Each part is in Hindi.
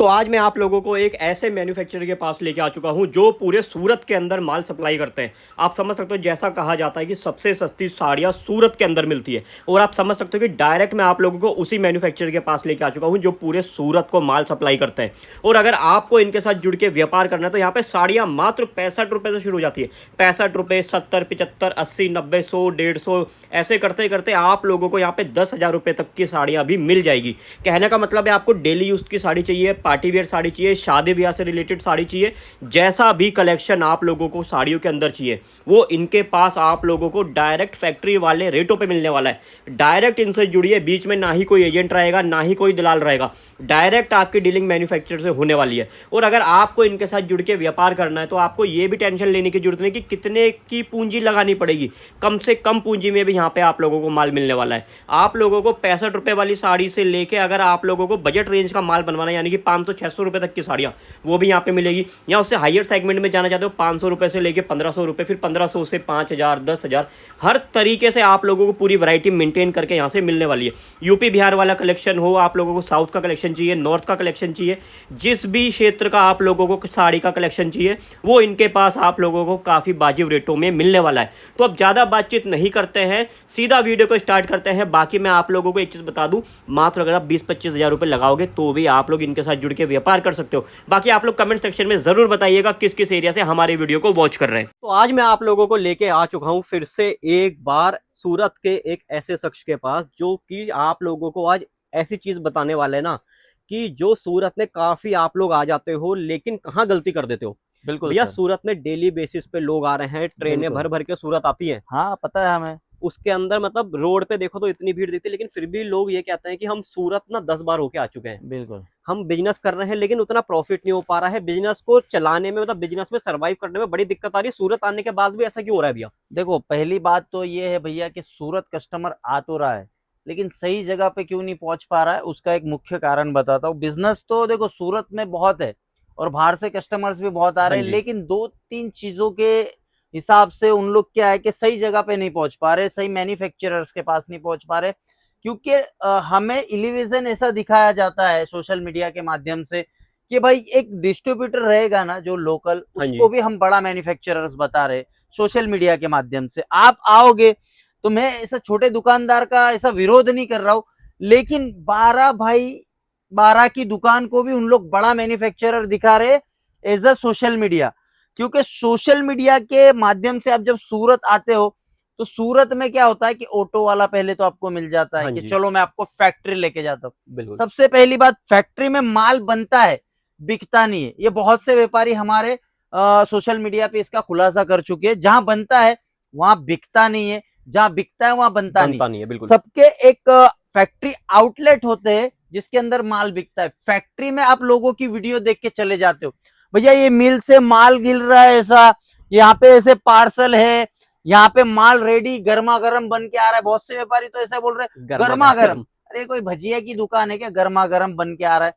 तो आज मैं आप लोगों को एक ऐसे मैन्युफैक्चरर के पास लेके आ चुका हूं जो पूरे सूरत के अंदर माल सप्लाई करते हैं। आप समझ सकते हो, जैसा कहा जाता है कि सबसे सस्ती साड़ियां सूरत के अंदर मिलती है, और आप समझ सकते हो कि डायरेक्ट मैं आप लोगों को उसी मैन्युफैक्चरर के पास लेके आ चुका हूं जो पूरे सूरत को माल सप्लाई करते हैं। और अगर आपको इनके साथ जुड़ के व्यापार करना है तो यहाँ पे साड़ियाँ मात्र 65 रुपये से शुरू हो जाती है। 65 रुपये, 70, 75, 80, 90, 100, 150 ऐसे करते करते आप लोगों को यहाँ पे 10,000 रुपये तक की साड़ियाँ भी मिल जाएगी। कहने का मतलब है, आपको डेली यूज की साड़ी चाहिए, पार्टी वेयर साड़ी चाहिए, शादी ब्याह से रिलेटेड साड़ी चाहिए, जैसा भी कलेक्शन आप लोगों को साड़ियों के अंदर चाहिए वो इनके पास आप लोगों को डायरेक्ट फैक्ट्री वाले रेटों पे मिलने वाला है। डायरेक्ट इनसे जुड़िए, बीच में ना ही कोई एजेंट रहेगा ना ही कोई दलाल रहेगा, डायरेक्ट आपकी डीलिंग मैन्युफैक्चरर से होने वाली है। और अगर आपको इनके साथ जुड़ के व्यापार करना है तो आपको ये भी टेंशन लेने की जरूरत नहीं कि कितने की पूंजी लगानी पड़ेगी। कम से कम पूंजी में भी यहाँ पे आप लोगों को माल मिलने वाला है। आप लोगों को 65 रुपये वाली साड़ी से लेके अगर आप लोगों को बजट रेंज का माल बनवाना है, यानी कि 500-600 रुपये तक की साड़ियाँ, वो भी यहाँ पे मिलेगी। या उससे हायर सेगमेंट में जाना चाहते हो, 500 रुपये से लेके 1500 रुपये, फिर 1500 से 5000, 10,000, हर तरीके से आप लोगों को पूरी वैरायटी मेंटेन करके यहाँ से मिलने वाली है। यूपी बिहार वाला कलेक्शन हो, आप लोगों को साउथ का कलेक्शन चाहिए, नॉर्थ का कलेक्शन चाहिए, जिस भी क्षेत्र का आप लोगों को साड़ी का कलेक्शन चाहिए वो इनके पास आप लोगों को काफ़ी वाजिब रेटों में मिलने वाला है। तो अब ज़्यादा बातचीत नहीं करते हैं, सीधा वीडियो को स्टार्ट करते हैं। बाकी मैं आप लोगों को एक चीज़ बता दूं, मात्र अगर आप 20-25 हज़ार रुपये लगाओगे तो भी आप लोग इनके साथ जुड़ के व्यापार कर सकते हो। बाकी आप लोग कमेंट सेक्शन में ज़रूर बताइएगा किस किस एरिया से हमारे वीडियो को वॉच कर रहे हैं। तो आज मैं आप लोगों को लेके आ चुका हूँ फिर से एक बार सूरत के एक ऐसे शख्स के पास जो कि आप लोगों को आज ऐसी चीज़ बताने वाले हैं ना कि जो सूरत में काफ़ी आप लोग आ जाते हो लेकिन कहाँ गलती कर देते हो। बिल्कुल भैया, सर। सूरत में डेली बेसिस पे लोग आ रहे हैं, ट्रेनें बिल्कुल। भर भर के सूरत आती हैं। हाँ, पता है हमें। उसके अंदर मतलब रोड पे देखो तो इतनी भीड़ दिखती है, लेकिन फिर भी लोग ये कहते हैं कि हम सूरत ना 10 बार होके आ चुके हैं, बिल्कुल। हम बिजनेस कर रहे हैं, लेकिन उतना प्रॉफिट नहीं हो पा रहा है। बिजनेस को चलाने में, मतलब बिजनेस में सरवाइव करने में बड़ी दिक्कत आ रही है। सूरत आने के बाद भी ऐसा क्यों हो रहा है भैया? देखो, पहली बात तो ये है भैया कि सूरत कस्टमर आ तो रहा है लेकिन सही जगह पे क्यों नहीं पहुंच पा रहा है, उसका एक मुख्य कारण बताता हूँ। बिजनेस तो देखो सूरत में बहुत है और बाहर से कस्टमर्स भी बहुत आ हाँ रहे हैं, जी। लेकिन 2-3 चीजों के हिसाब से उन लोग क्या है कि सही जगह पे नहीं पहुंच पा रहे, सही मैन्युफैक्चरर्स के पास नहीं पहुंच पा रहे। क्योंकि हमें इलिविजन ऐसा दिखाया जाता है सोशल मीडिया के माध्यम से कि भाई एक डिस्ट्रीब्यूटर रहेगा ना जो लोकल, हाँ उसको जी। भी हम बड़ा मैन्युफैक्चरर्स बता रहे सोशल मीडिया के माध्यम से। आप आओगे तो मैं ऐसा छोटे दुकानदार का ऐसा विरोध नहीं कर रहा हूं, लेकिन 12 भाई 12 की दुकान को भी उन लोग बड़ा मैन्युफैक्चरर दिखा रहे एज अ सोशल मीडिया। क्योंकि सोशल मीडिया के माध्यम से आप जब सूरत आते हो तो सूरत में क्या होता है कि ऑटो वाला पहले तो आपको मिल जाता है हाँ कि जी। चलो मैं आपको फैक्ट्री लेके जाता हूँ। बिल्कुल। सबसे पहली बात, फैक्ट्री में माल बनता है, बिकता नहीं है। ये बहुत से व्यापारी हमारे सोशल मीडिया पे इसका खुलासा कर चुके हैं। जहां बनता है वहां बिकता नहीं है, जहां बिकता है वहां बनता नहीं। नहीं है, बिल्कुल। सबके एक फैक्ट्री आउटलेट होते हैं जिसके अंदर माल बिकता है। फैक्ट्री में आप लोगों की वीडियो देख के चले जाते हो, भैया ये मिल से माल गिर रहा है, ऐसा यहाँ पे ऐसे पार्सल है, यहाँ पे माल रेडी गर्मा गर्म बन के आ रहा है। बहुत से व्यापारी तो ऐसा बोल रहे हैं गर्मा गर्म। अरे कोई भजिया की दुकान है क्या, गर्मा गर्म बन के आ रहा है?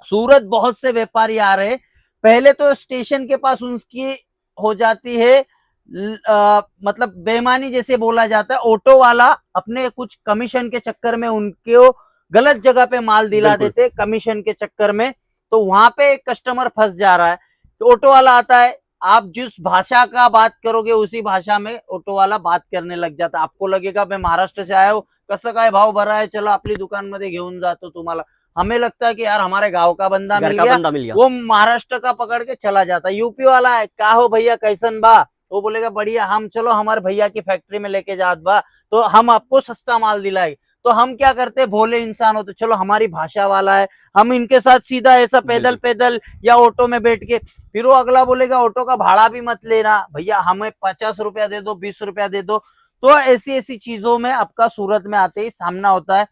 सूरत बहुत से व्यापारी आ रहे हैं, पहले तो स्टेशन के पास उनकी हो जाती है मतलब बेईमानी जैसे बोला जाता है। ऑटो वाला अपने कुछ कमीशन के चक्कर में उनको गलत जगह पे माल दिला देते कमीशन के चक्कर में, तो वहां पे कस्टमर फंस जा रहा है। तो ऑटो वाला आता है, आप जिस भाषा का बात करोगे उसी भाषा में ऑटो वाला बात करने लग जाता है। आपको लगेगा मैं महाराष्ट्र से आया हूँ, कसं काय भाव भरा है, चलो आपली दुकान मध्ये घेऊन जातो तुम्हाला। हमें लगता है कि यार हमारे गांव का बंदा मिल गया, वो महाराष्ट्र का पकड़ के चला जाता है। यूपी वाला है, का हो भैया कैसन बा, वो बोलेगा बढ़िया, हम चलो हमारे भैया की फैक्ट्री में लेके जात बा तो हम आपको सस्ता माल दिलाएंगे। तो हम क्या करते, भोले इंसान होते, चलो हमारी भाषा वाला है, हम इनके साथ सीधा ऐसा पैदल पैदल या ऑटो में बैठ के। फिर वो अगला बोलेगा ऑटो का भाड़ा भी मत लेना भैया, हमें 50 रुपया दे दो, 20 रुपया दे दो। तो ऐसी ऐसी चीजों में आपका सूरत में आते ही सामना होता है।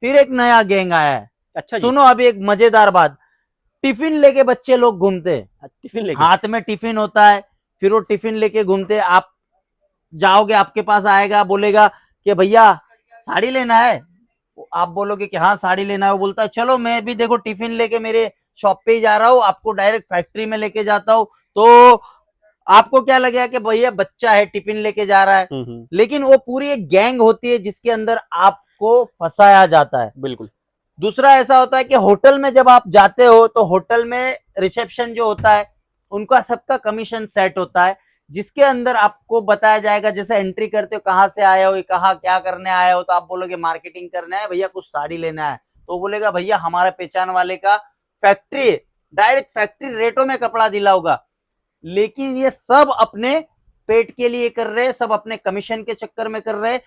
फिर एक नया गैंग आया है। अच्छा जी। सुनो अभी एक मजेदार बात, टिफिन लेके बच्चे लोग घूमते हैं, टिफिन लेके हाथ में टिफिन होता है, फिर वो टिफिन लेके घूमते। आप जाओगे, आपके पास आएगा, बोलेगा कि भैया साड़ी लेना है, आप बोलोगे कि हाँ साड़ी लेना है, वो बोलता है चलो मैं भी देखो टिफिन लेके मेरे शॉप पे ही जा रहा हूँ, आपको डायरेक्ट फैक्ट्री में लेके जाता हूँ। तो आपको क्या लगेगा कि भैया बच्चा है टिफिन लेके जा रहा है, लेकिन वो पूरी एक गैंग होती है जिसके अंदर आपको फंसाया जाता है। बिल्कुल। दूसरा ऐसा होता है कि होटल में जब आप जाते हो तो होटल में रिसेप्शन जो होता है उनका सबका कमीशन सेट होता है, जिसके अंदर आपको बताया जाएगा, जैसे एंट्री करते हो कहाँ से आए हो, कहाँ क्या करने आए हो, तो आप बोलोगे मार्केटिंग करना है भैया, कुछ साड़ी लेना है, तो बोलेगा भैया हमारा पहचान वाले का फैक्ट्री है, डायरेक्ट फैक्ट्री रेटों में कपड़ा दिलाऊंगा। लेकिन ये सब अपने पेट के लिए कर रहे हैं, सब अपने कमीशन के चक्कर में कर रहे हैं।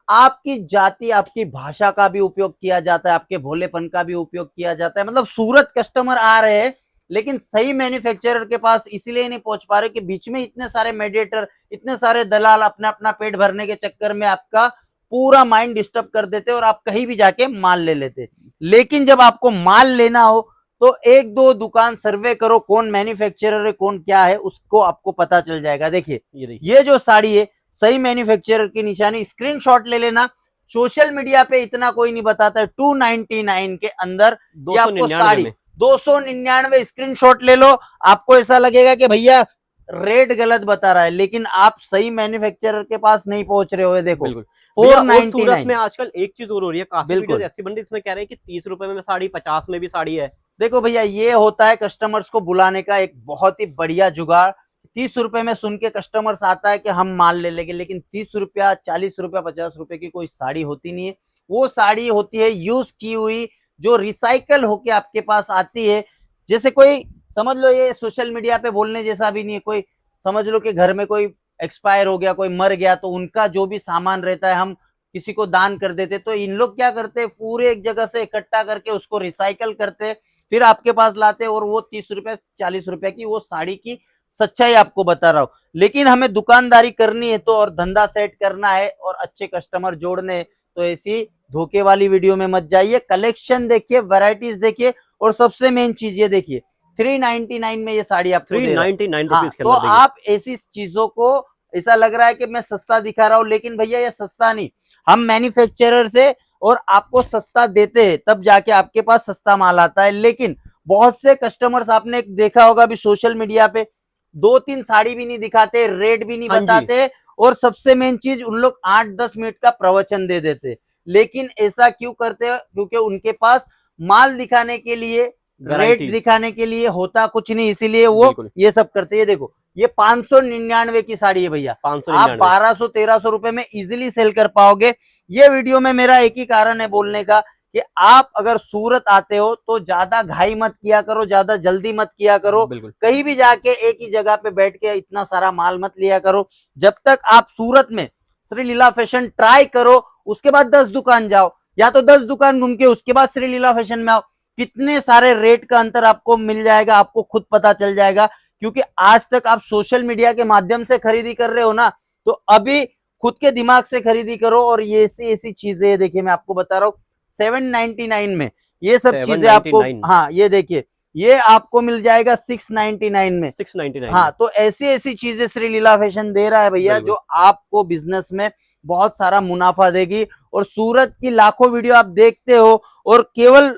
आपकी जाति, आपकी भाषा का भी उपयोग किया जाता है, आपके भोलेपन का भी उपयोग किया जाता है। मतलब सूरत कस्टमर आ रहे हैं लेकिन सही मैन्युफैक्चरर के पास इसलिए नहीं पहुंच पा रहे कि बीच में इतने सारे मेडिएटर, इतने सारे दलाल अपना अपना पेट भरने के चक्कर में आपका पूरा माइंड डिस्टर्ब कर देते और आप कहीं भी जाके माल ले लेते। लेकिन जब आपको माल लेना हो तो एक दो दुकान सर्वे करो, कौन मैन्युफैक्चरर है कौन क्या है, उसको आपको पता चल जाएगा। देखिए ये जो साड़ी है सही मैन्युफैक्चरर की निशानी, स्क्रीनशॉट ले लेना। सोशल मीडिया पे इतना कोई नहीं बताता है। 299 के अंदर ये आपको साड़ी 299 स्क्रीनशॉट ले लो। आपको ऐसा लगेगा कि भैया रेट गलत बता रहा है, लेकिन आप सही मैन्युफैक्चरर के पास नहीं पहुंच रहे हो। देखो भैया, और सूरत में आजकल एक चीज और हो रही है, काफी बिल्कुल। वीडियोस ऐसी बन रही है इसमें कह रहे हैं कि 30 रुपए में साड़ी, 50 में भी साड़ी है। देखो भैया, ये होता है कस्टमर्स को बुलाने का एक बहुत ही बढ़िया जुगाड़। 30 रुपए में सुन के कस्टमर्स आता है कि हम माल ले लेंगे, लेकिन 30 रुपया, 40 रुपया, 50 रुपए की कोई साड़ी होती नहीं है। वो साड़ी होती है यूज की हुई, जो रिसाइकल होके आपके पास आती है। जैसे कोई समझ लो, ये सोशल मीडिया पे बोलने जैसा भी नहीं है। कोई समझ लो कि घर में कोई एक्सपायर हो गया, कोई मर गया, तो उनका जो भी सामान रहता है हम किसी को दान कर देते। तो इन लोग क्या करते हैं, पूरे एक जगह से इकट्ठा करके उसको रिसाइकल करते, फिर आपके पास लाते, और वो 30 रुपए 40 रुपए की वो साड़ी की सच्चाई आपको बता रहा हूं। लेकिन हमें दुकानदारी करनी है तो, और धंधा सेट करना है और अच्छे कस्टमर जोड़ने हैं, तो ऐसी धोखे वाली वीडियो में मत जाइए। कलेक्शन देखिए, वैरायटीज देखिए, और सबसे मेन चीज ये देखिए 399 में ये साड़ी आपको 399 रुपीज के तो अंदर। आप ऐसी चीजों को, ऐसा लग रहा है कि मैं सस्ता दिखा रहा हूं, लेकिन भैया ये सस्ता नहीं, हम मैन्युफैक्चरर से और आपको सस्ता देते हैं, तब जाके आपके पास सस्ता माल आता है। लेकिन बहुत से कस्टमर्स आपने देखा होगा भी सोशल मीडिया पे 2-3 साड़ी भी नहीं दिखाते, रेट भी नहीं बताते, और सबसे मेन चीज उन लोग 8-10 मिनट का प्रवचन दे देते। लेकिन ऐसा क्यों करते हैं? क्योंकि उनके पास माल दिखाने के लिए, रेट दिखाने के लिए होता कुछ नहीं, इसीलिए वो ये सब करते हैं। देखो ये 599 की साड़ी है भैया, आप 1200-1300 रुपए में इजीली सेल कर पाओगे। ये वीडियो में मेरा एक ही कारण है बोलने का कि आप अगर सूरत आते हो तो ज्यादा घाई मत किया करो, ज्यादा जल्दी मत किया करो, कहीं भी जाके एक ही जगह पे बैठ के इतना सारा माल मत लिया करो। जब तक आप सूरत में श्री लीला फैशन ट्राई करो, उसके बाद 10 दुकान जाओ, या तो 10 दुकान घूम के उसके बाद श्री लीला फैशन में आओ। कितने सारे रेट का अंतर आपको मिल जाएगा, आपको खुद पता चल जाएगा। क्योंकि आज तक आप सोशल मीडिया के माध्यम से खरीदी कर रहे हो ना, तो अभी खुद के दिमाग से खरीदी करो। और ये ऐसी चीजें देखिए, मैं आपको बता रहा हूँ 799 में ये सब चीजें आपको, हाँ ये देखिए, ये आपको मिल जाएगा 699 में। 699। हाँ, तो ऐसी चीजें श्री लीला फैशन दे रहा है भैया, जो आपको बिजनेस में बहुत सारा मुनाफा देगी। और सूरत की लाखों वीडियो आप देखते हो और केवल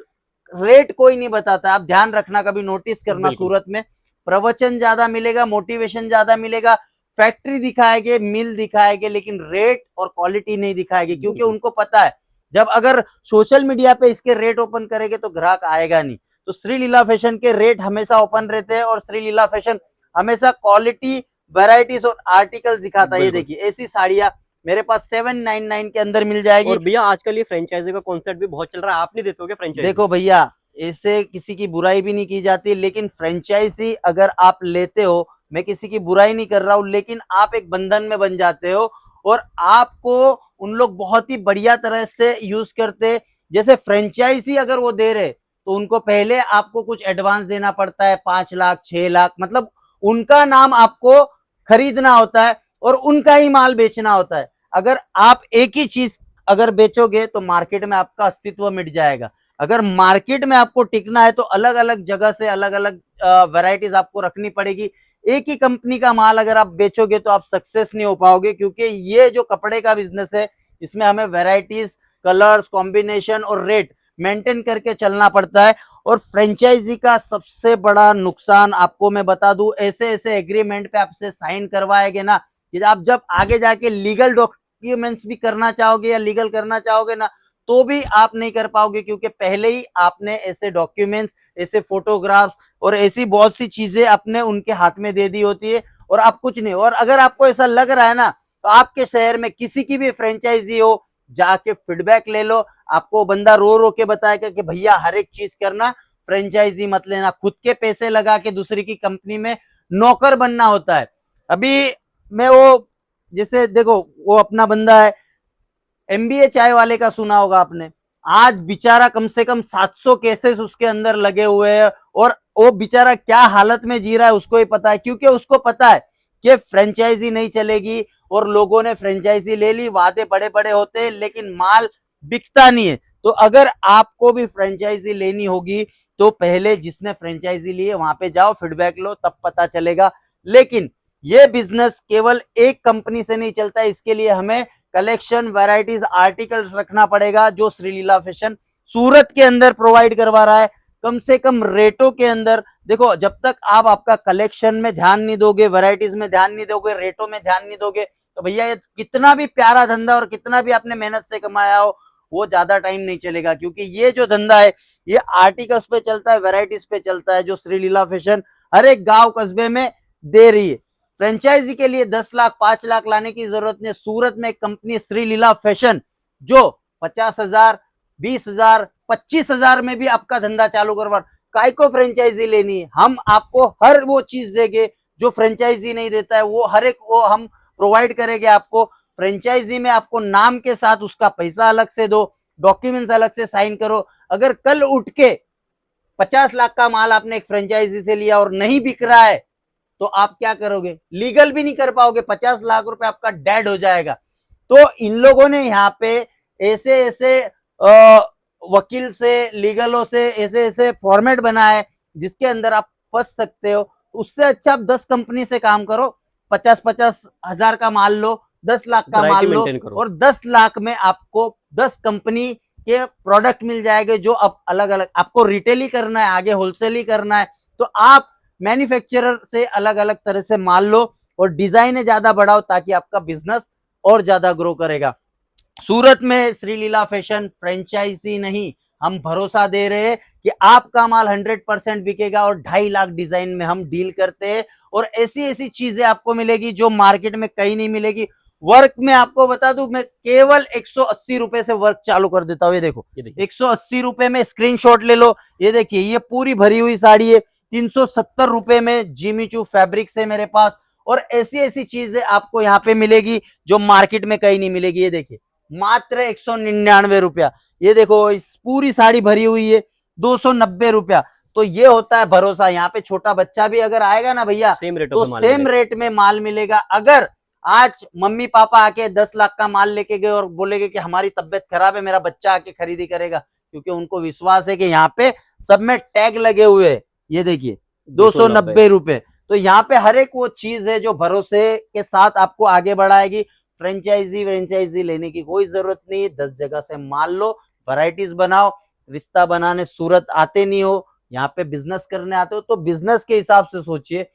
रेट कोई नहीं बताता। आप ध्यान रखना, कभी नोटिस करना, सूरत में प्रवचन ज्यादा मिलेगा, मोटिवेशन ज्यादा मिलेगा, फैक्ट्री दिखाएंगे, मिल दिखाएंगे, लेकिन रेट और क्वालिटी नहीं दिखाएंगे। क्योंकि उनको पता है जब अगर सोशल मीडिया पे इसके रेट ओपन करेंगे तो ग्राहक आएगा नहीं। तो श्री लीला फैशन के रेट हमेशा ओपन रहते हैं, और श्री लीला फैशन हमेशा क्वालिटी, वैरायटीज और आर्टिकल दिखाता है। ये देखिए ऐसी साड़ियां मेरे पास 799 के अंदर मिल जाएगी। और भैया आजकल ये फ्रेंचाइजी का कॉन्सेप्ट भी बहुत चल रहा है, आप नहीं देते हो फ्रेंचाइजी? देखो भैया, ऐसे किसी की बुराई भी नहीं की जाती, लेकिन फ्रेंचाइजी अगर आप लेते हो, मैं किसी की बुराई नहीं कर रहा हूं, लेकिन आप एक बंधन में बन जाते हो और आपको उन लोग बहुत ही बढ़िया तरह से यूज करते। जैसे फ्रेंचाइजी अगर वो दे रहे तो उनको पहले आपको कुछ एडवांस देना पड़ता है, 5 लाख 6 लाख, मतलब उनका नाम आपको खरीदना होता है और उनका ही माल बेचना होता है। अगर आप एक ही चीज अगर बेचोगे तो मार्केट में आपका अस्तित्व मिट जाएगा। अगर मार्केट में आपको टिकना है तो अलग अलग जगह से अलग अलग वैरायटीज आपको रखनी पड़ेगी। एक ही कंपनी का माल अगर आप बेचोगे तो आप सक्सेस नहीं हो पाओगे, क्योंकि ये जो कपड़े का बिजनेस है इसमें हमें वैरायटीज, कलर्स, कॉम्बिनेशन और रेट मेंटेन करके चलना पड़ता है। और फ्रेंचाइजी का सबसे बड़ा नुकसान आपको मैं बता दूं, ऐसे एग्रीमेंट पे आपसे साइन करवाएंगे ना, कि आप जब आगे जाके लीगल डॉक्यूमेंट्स भी करना चाहोगे या लीगल करना चाहोगे ना, तो भी आप नहीं कर पाओगे, क्योंकि पहले ही आपने ऐसे डॉक्यूमेंट्स, ऐसे फोटोग्राफ्स और ऐसी बहुत सी चीजें अपने उनके हाथ में दे दी होती है और आप कुछ नहीं। और अगर आपको ऐसा लग रहा है ना, तो आपके शहर में किसी की भी फ्रेंचाइजी हो, जाके फीडबैक ले लो। आपको बंदा रो रो के बताएगा कि भैया हर एक चीज करना, फ्रेंचाइजी मत लेना, खुद के पैसे लगा के दूसरी की कंपनी में नौकर बनना होता है। अभी मैं वो, जैसे देखो वो अपना बंदा है, एमबीए चाय वाले का सुना होगा आपने, आज बेचारा कम से कम 700 केसेस उसके अंदर लगे हुए हैं और वो बेचारा क्या हालत में जी रहा है उसको ही पता है, क्योंकि उसको पता है कि फ्रेंचाइजी नहीं चलेगी और लोगों ने फ्रेंचाइजी ले ली, वादे बड़े बड़े होते हैं लेकिन माल बिकता नहीं है। तो अगर आपको भी फ्रेंचाइजी लेनी होगी तो पहले जिसने फ्रेंचाइजी ली है वहां पे जाओ, फीडबैक लो, तब पता चलेगा। लेकिन ये बिजनेस केवल एक कंपनी से नहीं चलता है, इसके लिए हमें कलेक्शन, वैरायटीज, आर्टिकल्स रखना पड़ेगा, जो श्रीलीला फैशन सूरत के अंदर प्रोवाइड करवा रहा है कम से कम रेटों के अंदर। देखो जब तक आप आपका कलेक्शन में ध्यान नहीं दोगे, वैरायटीज में ध्यान नहीं दोगे, रेटों में ध्यान नहीं दोगे, तो भैया ये कितना भी प्यारा धंधा और कितना भी आपने मेहनत से कमाया हो, वो ज्यादा टाइम नहीं चलेगा। क्योंकि ये जो धंधा है ये आर्टिकल्स पे चलता है, वैरायटीज पे चलता है, जो श्रीलीला फैशन हर एक गांव कस्बे में दे रही है। फ्रेंचाइजी के लिए 10 लाख 5 लाख लाने की जरूरत नहीं। सूरत में एक कंपनी श्रीलीला फैशन जो 50,000, 20,000, 25,000 में भी आपका धंधा चालू करवा, काय को फ्रेंचाइजी लेनी है। हम आपको हर वो चीज देंगे जो फ्रेंचाइजी नहीं देता है, वो हर एक वो हम प्रोवाइड करेंगे आपको। फ्रेंचाइजी में आपको नाम के साथ उसका पैसा अलग से दो, डॉक्यूमेंट्स अलग से साइन करो। अगर कल उठ के 50 लाख का माल आपने एक फ्रेंचाइजी से लिया और नहीं बिक रहा है तो आप क्या करोगे? लीगल भी नहीं कर पाओगे, 50 लाख रुपए आपका डेड हो जाएगा। तो इन लोगों ने यहाँ पे ऐसे ऐसे वकील से, लीगलों से ऐसे ऐसे फॉर्मेट बनाए जिसके अंदर आप फंस सकते हो। उससे अच्छा आप 10 कंपनी से काम करो, 50-50 हजार का माल लो, 10 लाख का माल लो और 10 लाख में आपको 10 कंपनी के प्रोडक्ट मिल जाएंगे, जो अब अलग अलग आपको रिटेल ही करना है, आगे होलसेल ही करना है, तो आप मैन्युफैक्चरर से अलग अलग तरह से माल लो और डिजाइन ज्यादा बढ़ाओ ताकि आपका बिजनेस और ज्यादा ग्रो करेगा। सूरत में श्रीलीला फैशन फ्रेंचाइजी नहीं, हम भरोसा दे रहे हैं कि आपका माल 100% बिकेगा और 2.5 लाख डिजाइन में हम डील करते हैं और ऐसी ऐसी चीजें आपको मिलेगी जो मार्केट में कहीं नहीं मिलेगी। वर्क में आपको बता दूं, मैं केवल 180 रुपए से वर्क चालू कर देता हूं। ये देखो 180 रुपए में स्क्रीनशॉट ले लो। ये देखिए ये पूरी भरी हुई साड़ी है, 370 रुपए में जिमीचू फैब्रिक से मेरे पास, और ऐसी ऐसी चीजें आपको यहाँ पे मिलेगी जो मार्केट में कहीं नहीं मिलेगी। ये देखिए मात्र 199 रुपया। ये देखो इस पूरी साड़ी भरी हुई है 290 रुपया। तो ये होता है भरोसा। यहाँ पे छोटा बच्चा भी अगर आएगा ना भैया, तो सेम रेट में माल मिलेगा। अगर आज मम्मी पापा आके 10 लाख का माल लेके गए और बोलेगे कि हमारी तबियत खराब है, मेरा बच्चा आके खरीदी करेगा, क्योंकि उनको विश्वास है कि यहाँ पे सब में टैग लगे हुए हैं। ये देखिए 290 रुपए। तो यहाँ पे हर एक वो चीज है जो भरोसे के साथ आपको आगे बढ़ाएगी। फ्रेंचाइजी लेने की कोई जरूरत नहीं है, 10 जगह से माल लो, वैरायटीज बनाओ। रिश्ता बनाने सूरत आते नहीं हो, यहाँ पे बिजनेस करने आते हो, तो बिजनेस के हिसाब से सोचिए।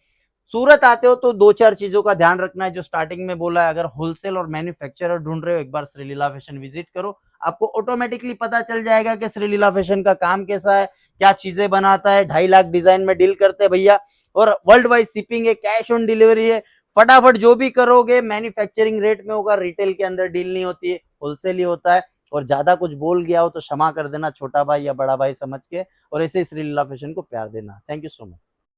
सूरत आते हो तो 2-4 चीजों का ध्यान रखना है जो स्टार्टिंग में बोला है। अगर होलसेल और मैन्युफैक्चरर ढूंढ रहे हो, एक बार श्रीलीला फैशन विजिट करो, आपको ऑटोमेटिकली पता चल जाएगा कि श्रीलीला फैशन का काम कैसा है, क्या चीजें बनाता है। 2.5 लाख डिजाइन में डील करते हैं भैया, और वर्ल्ड वाइड शिपिंग है, कैश ऑन डिलीवरी है। फटाफट जो भी करोगे मैन्युफैक्चरिंग रेट में होगा, रिटेल के अंदर डील नहीं होती है, होलसेल ही होता है। और ज्यादा कुछ बोल गया हो तो क्षमा कर देना, छोटा भाई या बड़ा भाई समझ के, और ऐसे ही श्रीलीला फैशन को प्यार देना। Thank you so much.